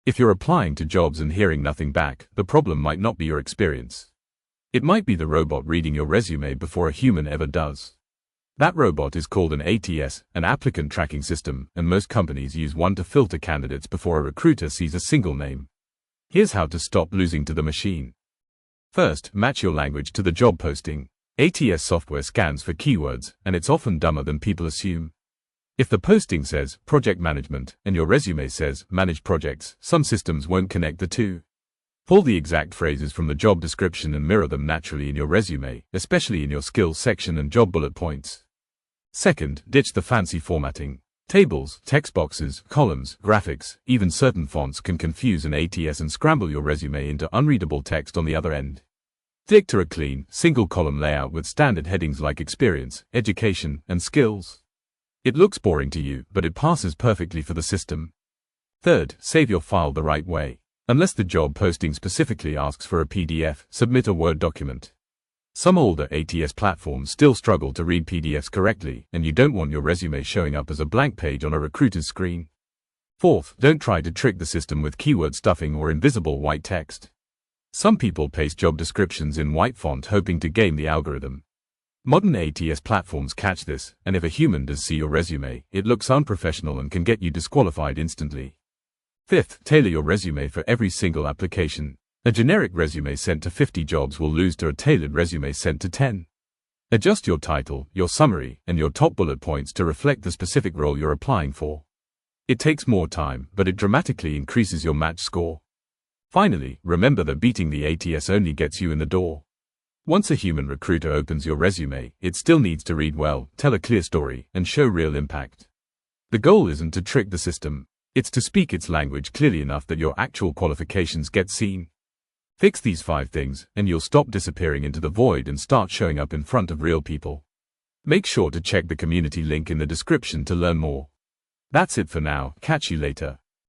If you're applying to jobs and hearing nothing back, the problem might not be your experience. It might be the robot reading your resume before a human ever does. That robot is called an ATS, an applicant tracking system, and most companies use one to filter candidates before a recruiter sees a single name. Here's how to stop losing to the machine. First, match your language to the job posting. ATS software scans for keywords, and it's often dumber than people assume. If the posting says project management and your resume says manage projects, some systems won't connect the two. Pull the exact phrases from the job description and mirror them naturally in your resume, especially in your skills section and job bullet points. Second, ditch the fancy formatting. Tables, text boxes, columns, graphics, even certain fonts can confuse an ATS and scramble your resume into unreadable text on the other end. Stick to a clean, single-column layout with standard headings like experience, education, and skills. It looks boring to you, but it passes perfectly for the system. Third, save your file the right way. Unless the job posting specifically asks for a PDF, submit a Word document. Some older ATS platforms still struggle to read PDFs correctly, and you don't want your resume showing up as a blank page on a recruiter's screen. Fourth, don't try to trick the system with keyword stuffing or invisible white text. Some people paste job descriptions in white font hoping to game the algorithm. Modern ATS platforms catch this, and if a human does see your resume, it looks unprofessional and can get you disqualified instantly. Fifth, tailor your resume for every single application. A generic resume sent to 50 jobs will lose to a tailored resume sent to 10. Adjust your title, your summary, and your top bullet points to reflect the specific role you're applying for. It takes more time, but it dramatically increases your match score. Finally, remember that beating the ATS only gets you in the door. Once a human recruiter opens your resume, it still needs to read well, tell a clear story, and show real impact. The goal isn't to trick the system. It's to speak its language clearly enough that your actual qualifications get seen. Fix these 5 things, and you'll stop disappearing into the void and start showing up in front of real people. Make sure to check the community link in the description to learn more. That's it for now, catch you later.